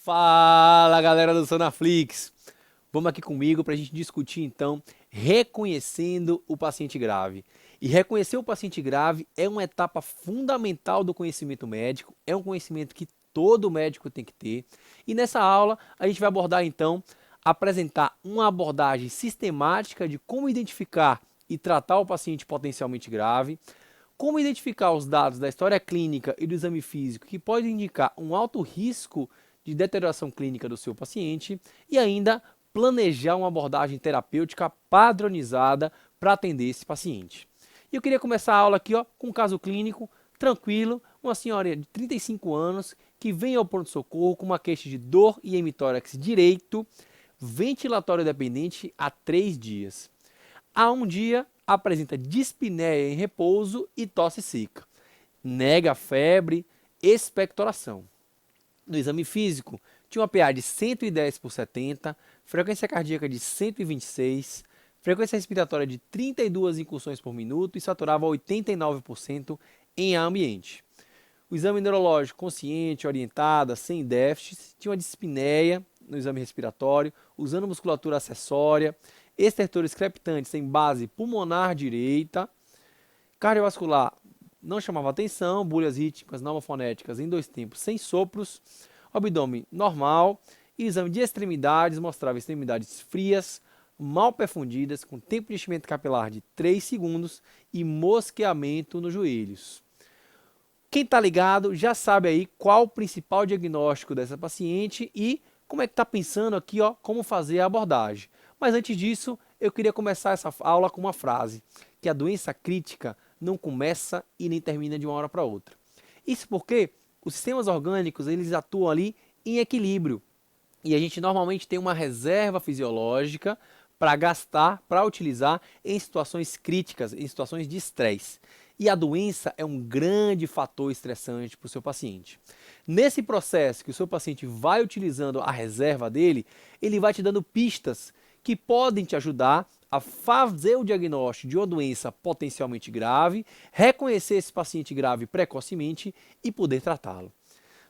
Fala, galera do Sonaflix! Vamos aqui comigo para a gente discutir então reconhecendo o paciente grave. E reconhecer o paciente grave é uma etapa fundamental do conhecimento médico, é um conhecimento que todo médico tem que ter. E nessa aula a gente vai abordar então, apresentar uma abordagem sistemática de como identificar e tratar o paciente potencialmente grave, como identificar os dados da história clínica e do exame físico que podem indicar um alto risco de deterioração clínica do seu paciente e ainda planejar uma abordagem terapêutica padronizada para atender esse paciente. E eu queria começar a aula aqui com um caso clínico tranquilo, uma senhora de 35 anos que vem ao pronto-socorro com uma queixa de dor e hemitórax direito, ventilatório dependente há 3 dias. Há um dia apresenta dispneia em repouso e tosse seca. Nega febre, expectoração. No exame físico, tinha uma PA de 110/70, frequência cardíaca de 126, frequência respiratória de 32 incursões por minuto e saturava 89% em ar ambiente. O exame neurológico consciente, orientada, sem déficits, tinha uma dispneia no exame respiratório, usando musculatura acessória, estertores crepitantes em base pulmonar direita, cardiovascular não chamava atenção, bolhas rítmicas normofonéticas em 2 tempos sem sopros, abdômen normal e exame de extremidades mostrava extremidades frias, mal perfundidas, com tempo de enchimento capilar de 3 segundos e mosqueamento nos joelhos. Quem está ligado já sabe aí qual o principal diagnóstico dessa paciente e como é que está pensando aqui, como fazer a abordagem. Mas antes disso, eu queria começar essa aula com uma frase, que a doença crítica não começa e nem termina de uma hora para outra. Isso porque os sistemas orgânicos, eles atuam ali em equilíbrio. E a gente normalmente tem uma reserva fisiológica para gastar, para utilizar em situações críticas, em situações de estresse. E a doença é um grande fator estressante para o seu paciente. Nesse processo que o seu paciente vai utilizando a reserva dele, ele vai te dando pistas que podem te ajudar a fazer o diagnóstico de uma doença potencialmente grave, reconhecer esse paciente grave precocemente e poder tratá-lo.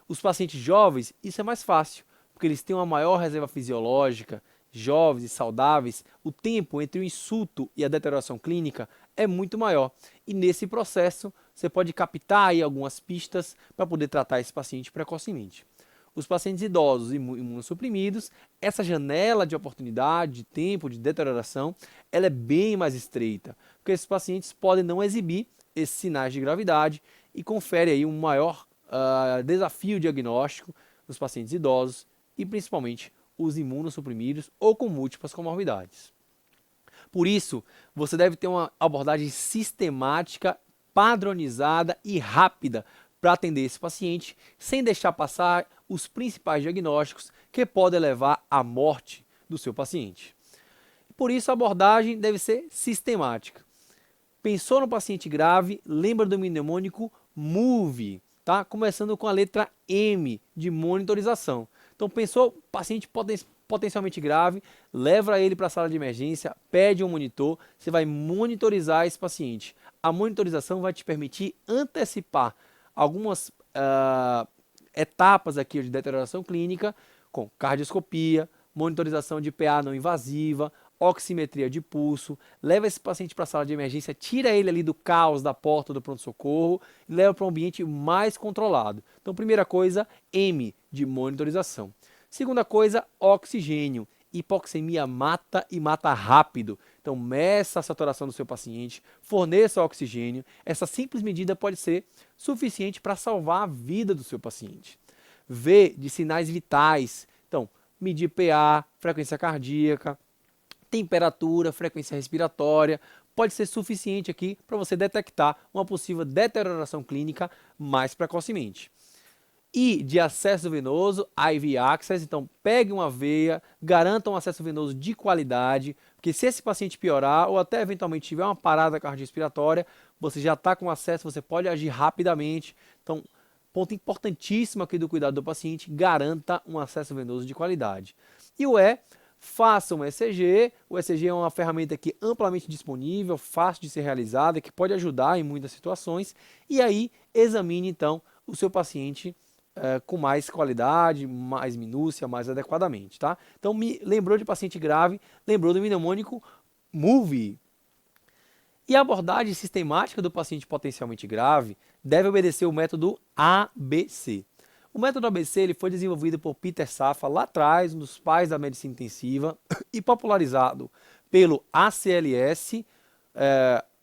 Os pacientes jovens, isso é mais fácil, porque eles têm uma maior reserva fisiológica, jovens e saudáveis, o tempo entre o insulto e a deterioração clínica é muito maior. E nesse processo, você pode captar aí algumas pistas para poder tratar esse paciente precocemente. Os pacientes idosos e imunossuprimidos, essa janela de oportunidade, de tempo, de deterioração, ela é bem mais estreita, porque esses pacientes podem não exibir esses sinais de gravidade e confere aí um maior desafio diagnóstico nos pacientes idosos e principalmente os imunossuprimidos ou com múltiplas comorbidades. Por isso, você deve ter uma abordagem sistemática, padronizada e rápida para atender esse paciente, sem deixar passar os principais diagnósticos que podem levar à morte do seu paciente. Por isso, a abordagem deve ser sistemática. Pensou no paciente grave, lembra do mnemônico MOVE, tá? Começando com a letra M de monitorização. Então, pensou paciente potencialmente grave, leva ele para a sala de emergência, pede um monitor, você vai monitorizar esse paciente. A monitorização vai te permitir antecipar algumas etapas aqui de deterioração clínica, com cardioscopia, monitorização de PA não invasiva, oximetria de pulso, leva esse paciente para a sala de emergência, tira ele ali do caos da porta do pronto-socorro e leva para um ambiente mais controlado. Então, primeira coisa, M de monitorização. Segunda coisa, oxigênio. Hipoxemia mata e mata rápido. Então, meça a saturação do seu paciente, forneça oxigênio. Essa simples medida pode ser suficiente para salvar a vida do seu paciente. V de sinais vitais. Então, medir PA, frequência cardíaca, temperatura, frequência respiratória, pode ser suficiente aqui para você detectar uma possível deterioração clínica mais precocemente. E de acesso venoso, IV access, então pegue uma veia, garanta um acesso venoso de qualidade, porque se esse paciente piorar ou até eventualmente tiver uma parada cardiorrespiratória, você já está com acesso, você pode agir rapidamente. Então, ponto importantíssimo aqui do cuidado do paciente, garanta um acesso venoso de qualidade. E o E, faça um ECG. O ECG é uma ferramenta aqui amplamente disponível, fácil de ser realizada, que pode ajudar em muitas situações. E aí, examine então o seu paciente com mais qualidade, mais minúcia, mais adequadamente, tá? Então, me lembrou de paciente grave, lembrou do mnemônico MOVE. E a abordagem sistemática do paciente potencialmente grave deve obedecer o método ABC. O método ABC ele foi desenvolvido por Peter Safar lá atrás, um dos pais da medicina intensiva, e popularizado pelo ACLS,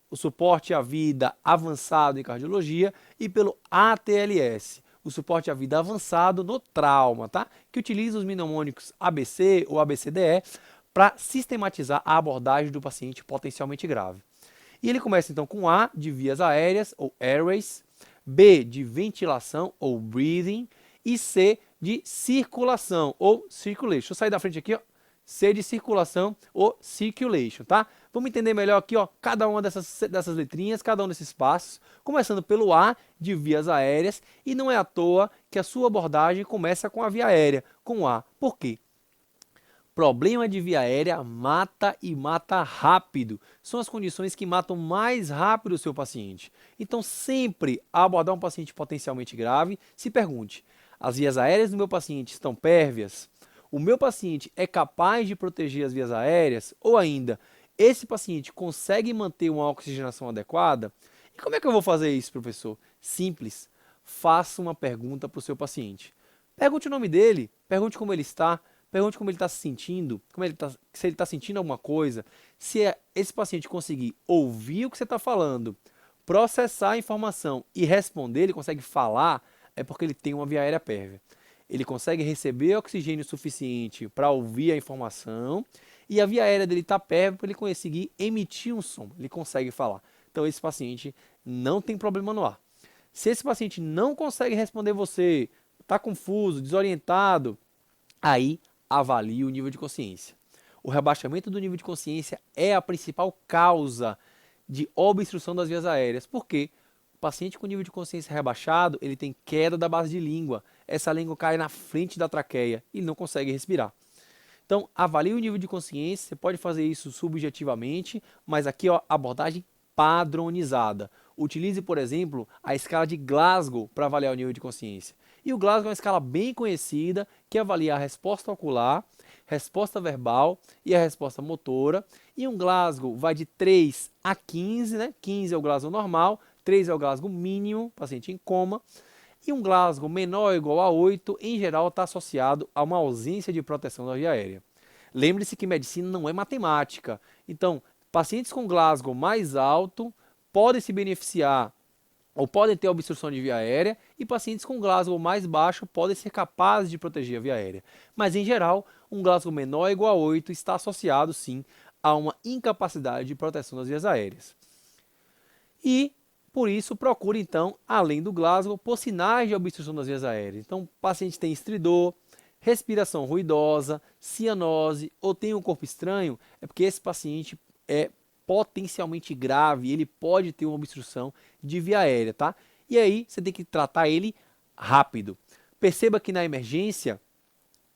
o suporte à vida avançado em cardiologia, e pelo ATLS, o suporte à vida avançado no trauma, tá? Que utiliza os mnemônicos ABC ou ABCDE para sistematizar a abordagem do paciente potencialmente grave. E ele começa então com A de vias aéreas ou airways, B de ventilação ou breathing e C de circulação ou circulation. Deixa eu sair da frente aqui, ó. C de circulação ou circulation, tá? Vamos entender melhor aqui, ó, cada uma dessas letrinhas, cada um desses passos, começando pelo A de vias aéreas, e não é à toa que a sua abordagem começa com a via aérea, com A. Por quê? Problema de via aérea mata e mata rápido. São as condições que matam mais rápido o seu paciente. Então, sempre ao abordar um paciente potencialmente grave, se pergunte: as vias aéreas do meu paciente estão pérvias? O meu paciente é capaz de proteger as vias aéreas? Ou ainda, esse paciente consegue manter uma oxigenação adequada? E como é que eu vou fazer isso, professor? Simples. Faça uma pergunta para o seu paciente. Pergunte o nome dele, pergunte como ele está. Pergunte como ele está se sentindo, se ele está sentindo alguma coisa. Se esse paciente conseguir ouvir o que você está falando, processar a informação e responder, ele consegue falar, é porque ele tem uma via aérea pérvia. Ele consegue receber oxigênio suficiente para ouvir a informação e a via aérea dele está pérvia para ele conseguir emitir um som. Ele consegue falar. Então esse paciente não tem problema no ar. Se esse paciente não consegue responder você, está confuso, desorientado, aí avalie o nível de consciência. O rebaixamento do nível de consciência é a principal causa de obstrução das vias aéreas. Por quê? O paciente com nível de consciência rebaixado, ele tem queda da base de língua. Essa língua cai na frente da traqueia e ele não consegue respirar. Então, avalie o nível de consciência, você pode fazer isso subjetivamente, mas aqui, ó, abordagem padronizada. Utilize, por exemplo, a escala de Glasgow para avaliar o nível de consciência. E o Glasgow é uma escala bem conhecida que avalia a resposta ocular, resposta verbal e a resposta motora. E um Glasgow vai de 3 a 15, né? 15 é o Glasgow normal, 3 é o Glasgow mínimo, paciente em coma. E um Glasgow menor ou igual a 8, em geral, está associado a uma ausência de proteção da via aérea. Lembre-se que medicina não é matemática. Então, pacientes com Glasgow mais alto podem se beneficiar ou podem ter obstrução de via aérea, e pacientes com Glasgow mais baixo podem ser capazes de proteger a via aérea. Mas, em geral, um Glasgow menor ou igual a 8 está associado, sim, a uma incapacidade de proteção das vias aéreas. E, por isso, procure, então, além do Glasgow, por sinais de obstrução das vias aéreas. Então, o paciente tem estridor, respiração ruidosa, cianose ou tem um corpo estranho, é porque esse paciente é potencialmente grave, ele pode ter uma obstrução de via aérea, tá? E aí você tem que tratar ele rápido. Perceba que na emergência,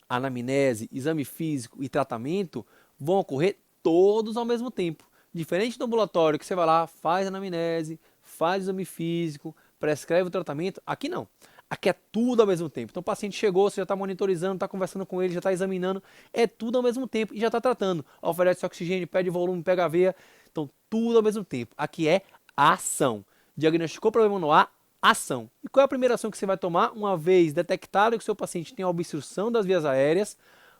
anamnese, exame físico e tratamento vão ocorrer todos ao mesmo tempo. Diferente do ambulatório, que você vai lá, faz anamnese, faz exame físico, prescreve o tratamento, aqui não. Aqui é tudo ao mesmo tempo. Então o paciente chegou, você já está monitorizando, está conversando com ele, já está examinando, é tudo ao mesmo tempo e já está tratando. Oferece oxigênio, pede volume, pega a veia, então tudo ao mesmo tempo. Aqui é ação. Diagnosticou problema no ar, ação. E qual é a primeira ação que você vai tomar? Uma vez detectado que o seu paciente tem obstrução das vias aéreas,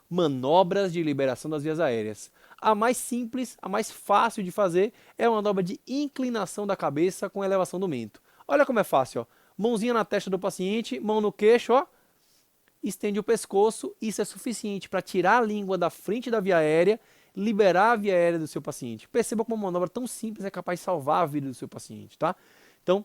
manobras de liberação das vias aéreas. A mais simples, a mais fácil de fazer é a manobra de inclinação da cabeça com elevação do mento. Olha como é fácil, ó. Mãozinha na testa do paciente, mão no queixo, ó. Estende o pescoço, isso é suficiente para tirar a língua da frente da via aérea, liberar a via aérea do seu paciente. Perceba como uma manobra tão simples é capaz de salvar a vida do seu paciente, tá? Então,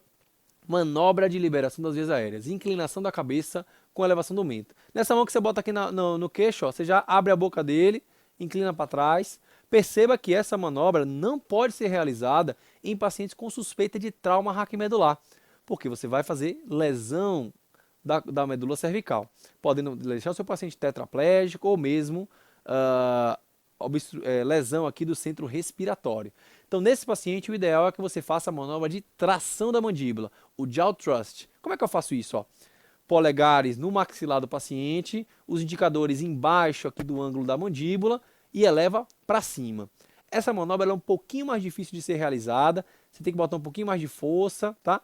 manobra de liberação das vias aéreas, inclinação da cabeça com elevação do mento. Nessa mão que você bota aqui no queixo, ó, você já abre a boca dele, inclina para trás. Perceba que essa manobra não pode ser realizada em pacientes com suspeita de trauma raquimedular, porque você vai fazer lesão da medula cervical, podendo deixar o seu paciente tetraplégico ou mesmo lesão aqui do centro respiratório. Então, nesse paciente, o ideal é que você faça a manobra de tração da mandíbula, o jaw thrust. Como é que eu faço isso? Ó? polegares no maxilar do paciente, os indicadores embaixo aqui do ângulo da mandíbula e eleva para cima. Essa manobra é um pouquinho mais difícil de ser realizada, você tem que botar um pouquinho mais de força, tá?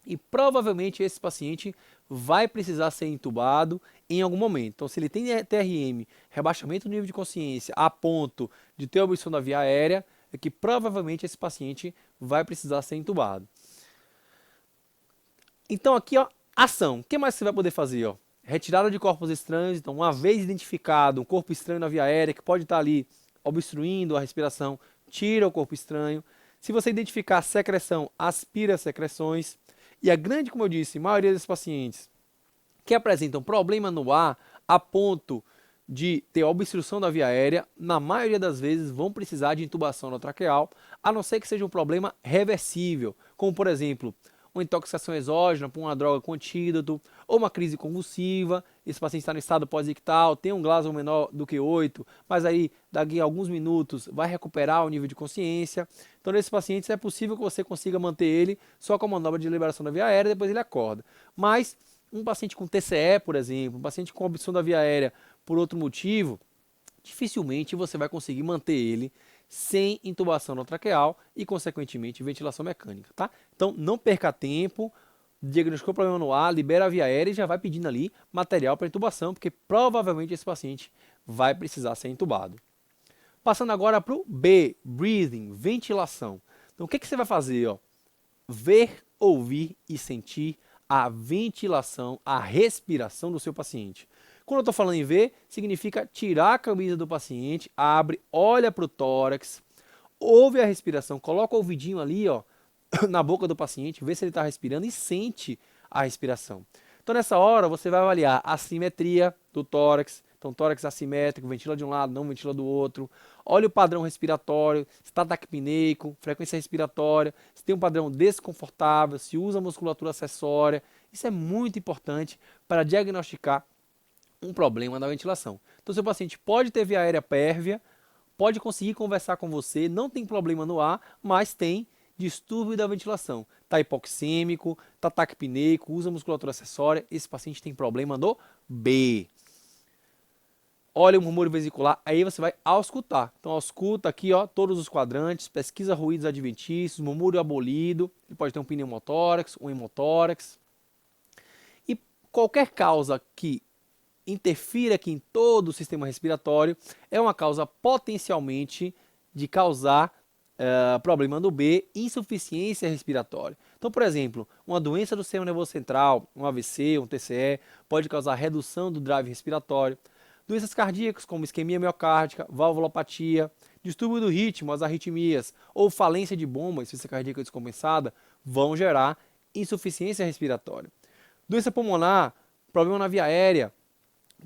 E provavelmente esse paciente vai precisar ser intubado em algum momento. Então, se ele tem TRM, rebaixamento do nível de consciência, a ponto de ter obstrução da via aérea, é que provavelmente esse paciente vai precisar ser intubado. Então, aqui, ó, ação. O que mais você vai poder fazer? Ó? Retirada de corpos estranhos. Então, uma vez identificado um corpo estranho na via aérea, que pode estar ali obstruindo a respiração, tira o corpo estranho. Se você identificar secreção, aspira as secreções. E a grande, como eu disse, maioria dos pacientes que apresentam problema no ar a ponto de ter obstrução da via aérea, na maioria das vezes vão precisar de intubação traqueal, a não ser que seja um problema reversível, como por exemplo, uma intoxicação exógena por uma droga com antídoto, ou uma crise convulsiva, esse paciente está no estado pós-ictal, tem um Glasgow menor do que 8, mas aí daqui a alguns minutos vai recuperar o nível de consciência. Então nesses pacientes é possível que você consiga manter ele só com a manobra de liberação da via aérea, depois ele acorda. Mas um paciente com TCE, por exemplo, um paciente com obstrução da via aérea por outro motivo, dificilmente você vai conseguir manter ele sem intubação traqueal e, consequentemente, ventilação mecânica, tá? Então, não perca tempo, diagnosticou problema no ar, libera a via aérea e já vai pedindo ali material para intubação, porque provavelmente esse paciente vai precisar ser intubado. Passando agora para o B, breathing, ventilação. Então, o que você vai fazer? Ó? Ver, ouvir e sentir a ventilação, a respiração do seu paciente. Quando eu estou falando em ver, significa tirar a camisa do paciente, abre, olha para o tórax, ouve a respiração, coloca o ouvidinho ali, ó, na boca do paciente, vê se ele está respirando e sente a respiração. Então nessa hora você vai avaliar a simetria do tórax, então tórax assimétrico, ventila de um lado, não ventila do outro. Olha o padrão respiratório, se está taquipneico, frequência respiratória, se tem um padrão desconfortável, se usa musculatura acessória. Isso é muito importante para diagnosticar um problema na ventilação. Então seu paciente pode ter via aérea pérvia, pode conseguir conversar com você, não tem problema no ar, mas tem distúrbio da ventilação. Está hipoxêmico, está taquipneico, usa musculatura acessória, esse paciente tem problema no B. Olha o murmúrio vesicular, aí você vai auscultar. Então ausculta aqui, ó, todos os quadrantes, pesquisa ruídos adventícios, murmúrio abolido, ele pode ter um pneumotórax, um hemotórax. E qualquer causa que interfira aqui em todo o sistema respiratório é uma causa potencialmente de causar problema no B, insuficiência respiratória. Então, por exemplo, uma doença do sistema nervoso central, um AVC, um TCE, pode causar redução do drive respiratório. Doenças cardíacas, como isquemia miocárdica, valvulopatia, distúrbio do ritmo, as arritmias, ou falência de bomba, insuficiência cardíaca descompensada, vão gerar insuficiência respiratória. Doença pulmonar, problema na via aérea,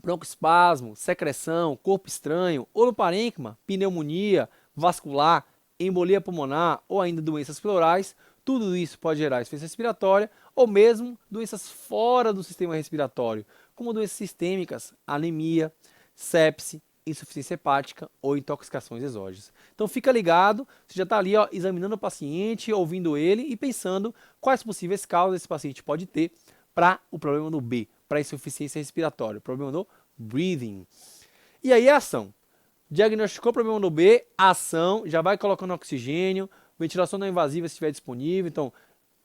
broncoespasmo, secreção, corpo estranho, oloparênquima, pneumonia, vascular, embolia pulmonar ou ainda doenças pleurais, tudo isso pode gerar insuficiência respiratória ou mesmo doenças fora do sistema respiratório, como doenças sistêmicas, anemia, sepse, insuficiência hepática ou intoxicações exógenas. Então fica ligado, você já está ali ó, examinando o paciente, ouvindo ele e pensando quais possíveis causas esse paciente pode ter para o problema no B, para insuficiência respiratória, problema no breathing. E aí a ação. Diagnosticou o problema no B, ação, já vai colocando oxigênio, ventilação não invasiva se estiver disponível, então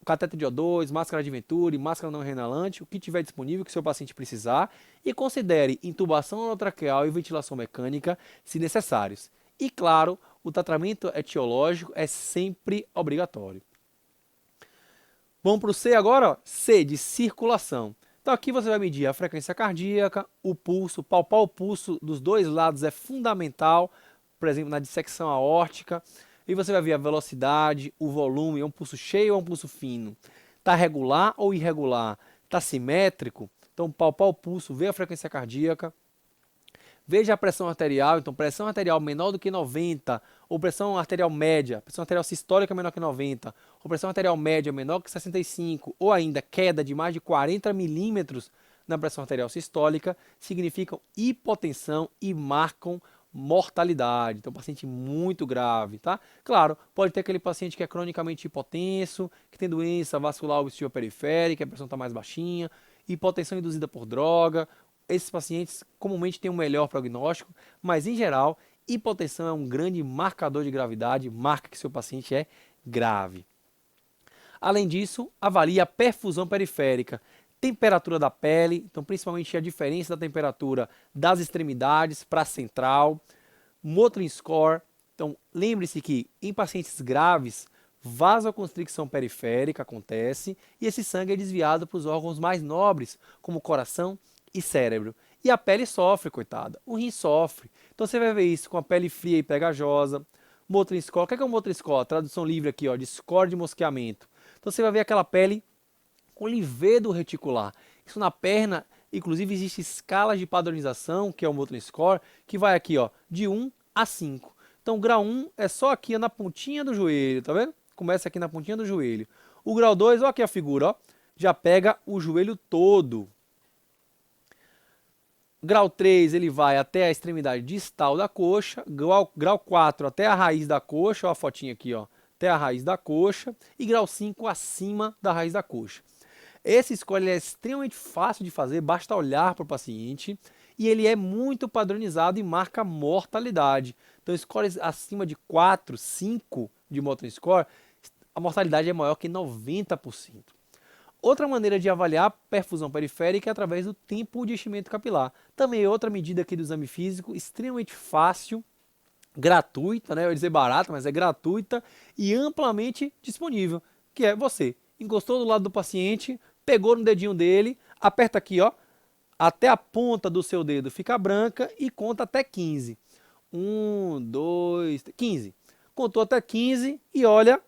cateter de O2, máscara de Venturi, máscara não renalante, o que tiver disponível que o seu paciente precisar e considere intubação orotraqueal e ventilação mecânica se necessários. E claro, o tratamento etiológico é sempre obrigatório. Vamos para o C agora? Ó. C de circulação. Então aqui você vai medir a frequência cardíaca, o pulso, palpar o pulso dos dois lados é fundamental, por exemplo, na dissecção aórtica. E você vai ver a velocidade, o volume, é um pulso cheio ou um pulso fino. Está regular ou irregular? Está simétrico? Então palpar o pulso, ver a frequência cardíaca. Veja a pressão arterial, então pressão arterial menor do que 90, ou pressão arterial média, pressão arterial sistólica menor que 90, ou pressão arterial média menor que 65, ou ainda queda de mais de 40 milímetros na pressão arterial sistólica, significam hipotensão e marcam mortalidade. Então, paciente muito grave, tá? Claro, pode ter aquele paciente que é cronicamente hipotenso, que tem doença vascular obstrutiva periférica, a pressão está mais baixinha. hipotensão induzida por droga. Esses pacientes comumente têm um melhor prognóstico, mas em geral, hipotensão é um grande marcador de gravidade, marca que seu paciente é grave. Além disso, avalie a perfusão periférica, temperatura da pele, então principalmente a diferença da temperatura das extremidades para a central, Motley Score. Então lembre-se que em pacientes graves, vasoconstricção periférica acontece e esse sangue é desviado para os órgãos mais nobres, como coração e cérebro. E a pele sofre, coitada, o rim sofre. Então você vai ver isso com a pele fria e pegajosa. Motley Score, o que é o Motley Score? Tradução livre aqui, ó, de score de mosqueamento. Então você vai ver aquela pele com livedo reticular. Isso na perna, inclusive existe escalas de padronização, que é o Motley Score, que vai aqui, ó, de 1 a 5. Então o grau 1 é só aqui ó, na pontinha do joelho, tá vendo? Começa aqui na pontinha do joelho. O grau 2, ó aqui a figura, ó, já pega o joelho todo. Grau 3 ele vai até a extremidade distal da coxa, grau 4 até a raiz da coxa, ó a fotinha aqui, ó, até a raiz da coxa, e grau 5 acima da raiz da coxa. Esse score é extremamente fácil de fazer, basta olhar para o paciente e ele é muito padronizado e marca mortalidade. Então, scores acima de 4, 5 de Motley Score, a mortalidade é maior que 90%. Outra maneira de avaliar perfusão periférica é através do tempo de enchimento capilar. Também é outra medida aqui do exame físico, extremamente fácil, gratuita, né? Eu ia dizer barata, mas é gratuita e amplamente disponível, que é você encostou do lado do paciente, pegou no dedinho dele, aperta aqui, ó, até a ponta do seu dedo fica branca e conta até 15. 1, 2, 15. Contou até 15 e olha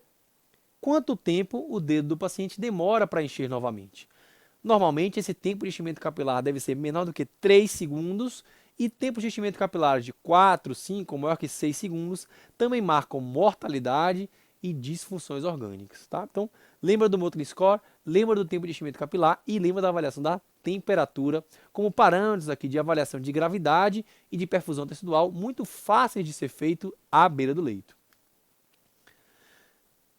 quanto tempo o dedo do paciente demora para encher novamente. Normalmente, esse tempo de enchimento capilar deve ser menor do que 3 segundos e tempos de enchimento capilar de 4, 5 ou maior que 6 segundos também marcam mortalidade e disfunções orgânicas. Tá? Então, lembra do Motley Score, lembra do tempo de enchimento capilar e lembra da avaliação da temperatura como parâmetros aqui de avaliação de gravidade e de perfusão tecidual muito fáceis de ser feito à beira do leito.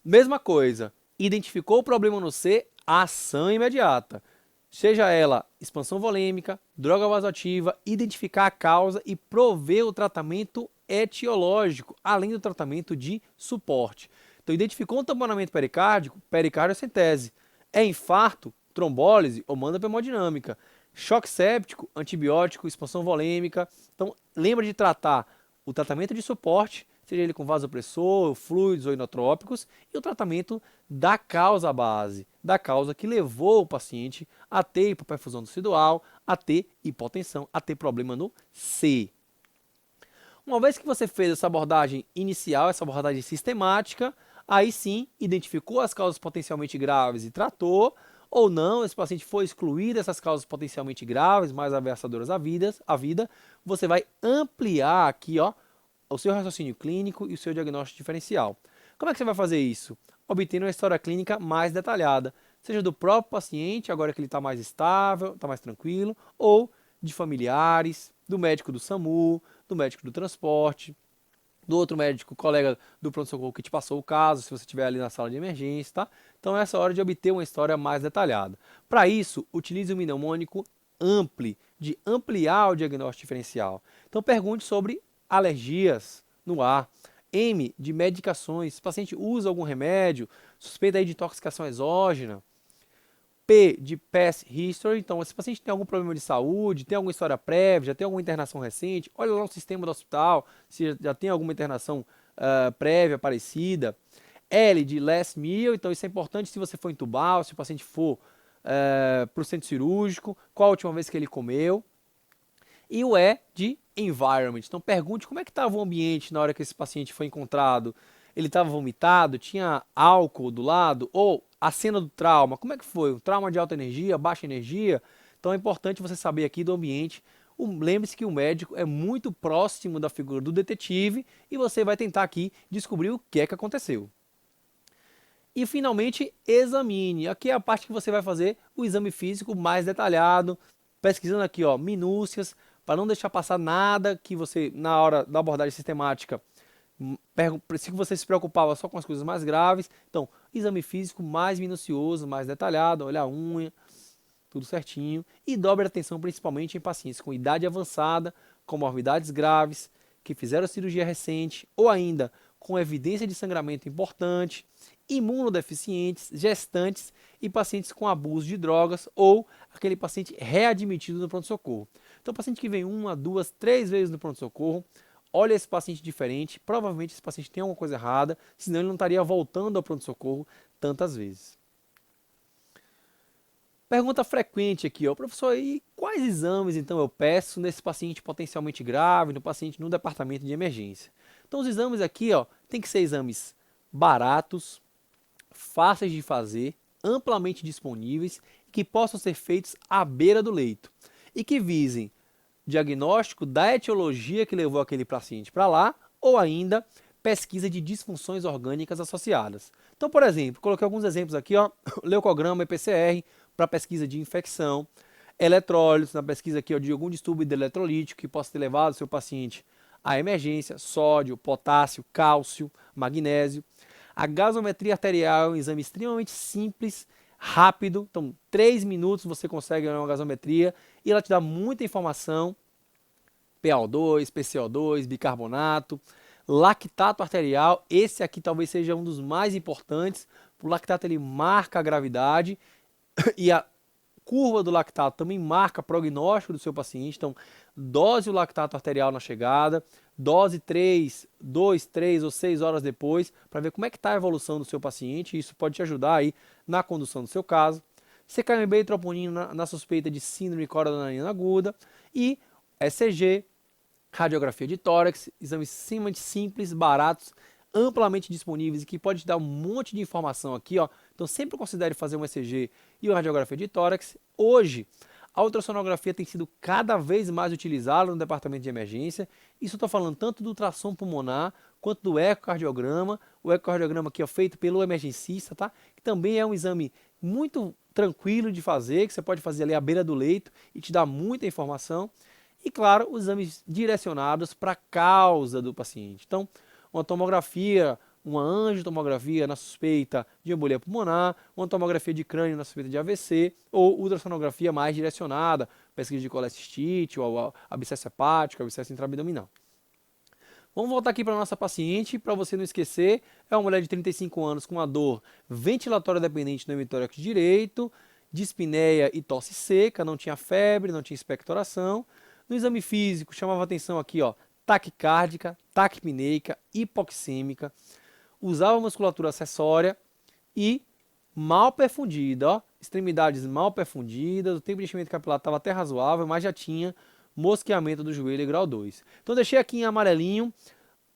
Mesma coisa, identificou o problema no C, ação imediata. Seja ela expansão volêmica, droga vasoativa, identificar a causa e prover o tratamento etiológico, além do tratamento de suporte. Então, identificou um tamponamento pericárdico, pericardiocentese. É infarto, trombólise ou manda hemodinâmica. Choque séptico, antibiótico, expansão volêmica. Então, lembra de tratar o tratamento de suporte, seja ele com vasopressor, fluidos ou inotrópicos, e o tratamento da causa base, da causa que levou o paciente a ter hipoperfusão tecidual, a ter hipotensão, a ter problema no C. Uma vez que você fez essa abordagem inicial, essa abordagem sistemática, aí sim identificou as causas potencialmente graves e tratou, ou não, esse paciente foi excluído dessas causas potencialmente graves, mais ameaçadoras à vida, você vai ampliar aqui, ó, o seu raciocínio clínico e o seu diagnóstico diferencial. Como é que você vai fazer isso? Obtendo uma história clínica mais detalhada, seja do próprio paciente, agora que ele está mais estável, está mais tranquilo, ou de familiares, do médico do SAMU, do médico do transporte, do outro médico, colega do pronto-socorro que te passou o caso, se você estiver ali na sala de emergência, tá? Então essa é a hora de obter uma história mais detalhada. Para isso, utilize o mnemônico AMPLI, de ampliar o diagnóstico diferencial. Então pergunte sobre alergias no ar, M de medicações, se o paciente usa algum remédio, suspeita aí de intoxicação exógena, P de past history, então se o paciente tem algum problema de saúde, tem alguma história prévia, já tem alguma internação recente, olha lá no sistema do hospital, se já tem alguma internação prévia, parecida. L de last meal, então isso é importante se você for entubar, se o paciente for para o centro cirúrgico, qual a última vez que ele comeu. E o E de environment. Então pergunte como é que estava o ambiente na hora que esse paciente foi encontrado. Ele estava vomitado, tinha álcool do lado, ou a cena do trauma, como é que foi? Um trauma de alta energia, baixa energia? Então é importante você saber aqui do ambiente. Lembre-se que o médico é muito próximo da figura do detetive e você vai tentar aqui descobrir o que é que aconteceu. E finalmente, examine. Aqui é a parte que você vai fazer o exame físico mais detalhado, pesquisando aqui, ó, minúcias, para não deixar passar nada que você, na hora da abordagem sistemática, se você se preocupava só com as coisas mais graves. Então, exame físico mais minucioso, mais detalhado, olhar a unha, tudo certinho, e dobre a atenção principalmente em pacientes com idade avançada, comorbidades graves, que fizeram cirurgia recente ou ainda com evidência de sangramento importante, imunodeficientes, gestantes e pacientes com abuso de drogas ou aquele paciente readmitido no pronto-socorro. Então, paciente que vem 1, 2, 3 vezes no pronto-socorro, olha esse paciente diferente, provavelmente esse paciente tem alguma coisa errada, senão ele não estaria voltando ao pronto-socorro tantas vezes. Pergunta frequente aqui, ó, professor, e quais exames então eu peço nesse paciente potencialmente grave, no paciente no departamento de emergência? Então os exames aqui, ó, tem que ser exames baratos, fáceis de fazer, amplamente disponíveis, que possam ser feitos à beira do leito e que visem diagnóstico da etiologia que levou aquele paciente para lá ou ainda pesquisa de disfunções orgânicas associadas. Então, por exemplo, coloquei alguns exemplos aqui, ó, leucograma e PCR para pesquisa de infecção, eletrólitos na pesquisa aqui, ó, de algum distúrbio eletrolítico que possa ter levado o seu paciente à emergência, sódio, potássio, cálcio, magnésio. A gasometria arterial é um exame extremamente simples, rápido, então 3 minutos você consegue uma gasometria e ela te dá muita informação, PaO2, PCO2, bicarbonato, lactato arterial, esse aqui talvez seja um dos mais importantes, o lactato ele marca a gravidade e a curva do lactato também marca prognóstico do seu paciente, então dose o lactato arterial na chegada, dose 2, 3 ou 6 horas depois, para ver como é que está a evolução do seu paciente, isso pode te ajudar aí na condução do seu caso. CKMB e troponina na suspeita de síndrome coronariana aguda e ECG, radiografia de tórax, exames extremamente simples, baratos, amplamente disponíveis e que pode te dar um monte de informação aqui, ó. Então sempre considere fazer um ECG e uma radiografia de tórax. Hoje, a ultrassonografia tem sido cada vez mais utilizada no departamento de emergência. Isso eu estou falando tanto do ultrassom pulmonar quanto do ecocardiograma. O ecocardiograma aqui é feito pelo emergencista, tá? Que também é um exame muito tranquilo de fazer, que você pode fazer ali à beira do leito e te dá muita informação. E claro, os exames direcionados para a causa do paciente. Então, uma tomografia, uma angiotomografia na suspeita de embolia pulmonar, uma tomografia de crânio na suspeita de AVC, ou ultrassonografia mais direcionada, pesquisa de colecistite, ou abscesso hepático, abscesso intraabdominal. Vamos voltar aqui para a nossa paciente, para você não esquecer, é uma mulher de 35 anos com uma dor ventilatória dependente no hemitórax direito, dispneia e tosse seca, não tinha febre, não tinha expectoração. No exame físico, chamava atenção aqui, ó, taquicárdica, taquipneica, hipoxêmica, usava musculatura acessória e mal perfundida, ó, extremidades mal perfundidas, o tempo de enchimento capilar estava até razoável, mas já tinha mosqueamento do joelho grau 2. Então deixei aqui em amarelinho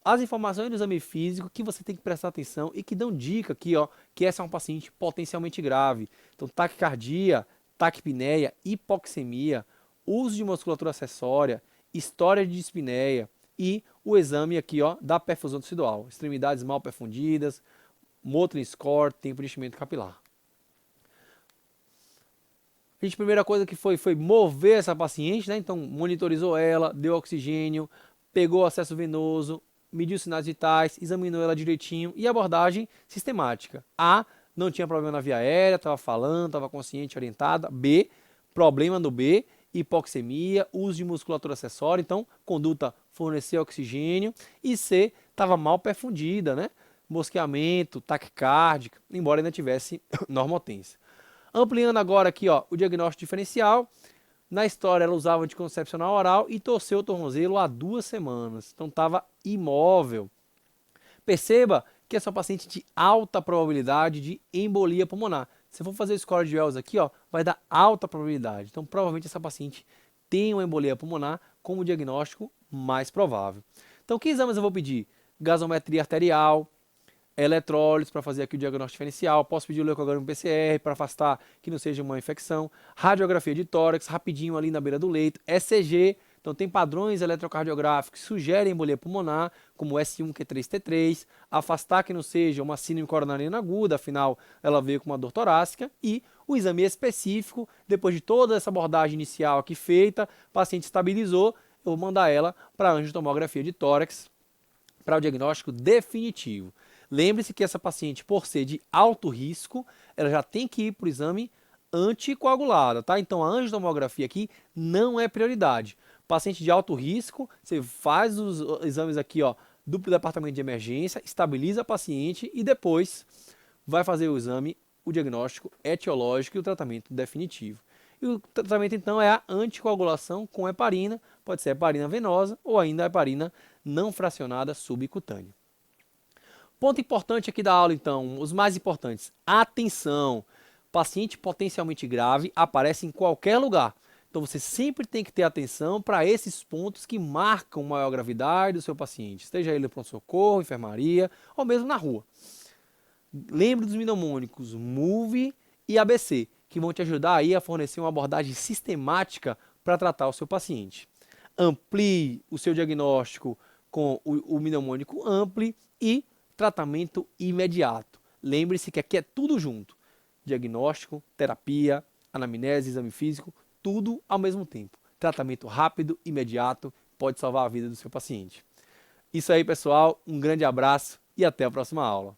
as informações do exame físico que você tem que prestar atenção e que dão dica aqui, ó, que essa é um paciente potencialmente grave. Então taquicardia, taquipneia, hipoxemia, uso de musculatura acessória, história de dispneia e o exame aqui, ó, da perfusão tecidual, extremidades mal perfundidas, Motley score, tempo de enchimento capilar. A gente, primeira coisa que foi mover essa paciente, né? Então monitorizou ela, deu oxigênio, pegou acesso venoso, mediu sinais vitais, examinou ela direitinho e abordagem sistemática. A, não tinha problema na via aérea, estava falando, estava consciente, orientada. B, problema no B, hipoxemia, uso de musculatura acessória, então conduta fornecer oxigênio. E C, estava mal perfundida, né? Mosqueamento, taquicárdica, embora ainda tivesse normotência. Ampliando agora aqui, ó, o diagnóstico diferencial. Na história ela usava anticoncepcional oral e torceu o tornozelo há 2 semanas. Então estava imóvel. Perceba que essa paciente de alta probabilidade de embolia pulmonar. Se for fazer o score de Wells aqui, ó, vai dar alta probabilidade. Então provavelmente essa paciente tem uma embolia pulmonar como diagnóstico mais provável. Então que exames eu vou pedir? Gasometria arterial, eletrólitos para fazer aqui o diagnóstico diferencial, posso pedir o leucograma PCR para afastar que não seja uma infecção, radiografia de tórax, rapidinho ali na beira do leito, ECG, então tem padrões eletrocardiográficos que sugerem embolia pulmonar, como S1, Q3, T3, afastar que não seja uma síndrome coronariana aguda, afinal ela veio com uma dor torácica, e o exame específico, depois de toda essa abordagem inicial aqui feita, o paciente estabilizou, eu vou mandar ela para a angiotomografia de tórax para o diagnóstico definitivo. Lembre-se que essa paciente, por ser de alto risco, ela já tem que ir para o exame anticoagulada, tá? Então a angiotomografia aqui não é prioridade. Paciente de alto risco, você faz os exames aqui, ó, do departamento de emergência, estabiliza a paciente e depois vai fazer o exame, o diagnóstico etiológico e o tratamento definitivo. E o tratamento então é a anticoagulação com heparina, pode ser heparina venosa ou ainda heparina não fracionada subcutânea. Ponto importante aqui da aula então, os mais importantes. Atenção! Paciente potencialmente grave aparece em qualquer lugar. Então você sempre tem que ter atenção para esses pontos que marcam maior gravidade do seu paciente, seja ele no pronto-socorro, enfermaria ou mesmo na rua. Lembre dos mnemônicos MOVE e ABC, que vão te ajudar aí a fornecer uma abordagem sistemática para tratar o seu paciente. Amplie o seu diagnóstico com o mnemônico AMPLE e tratamento imediato. Lembre-se que aqui é tudo junto. Diagnóstico, terapia, anamnese, exame físico, tudo ao mesmo tempo. Tratamento rápido, imediato, pode salvar a vida do seu paciente. Isso aí, pessoal. Um grande abraço e até a próxima aula.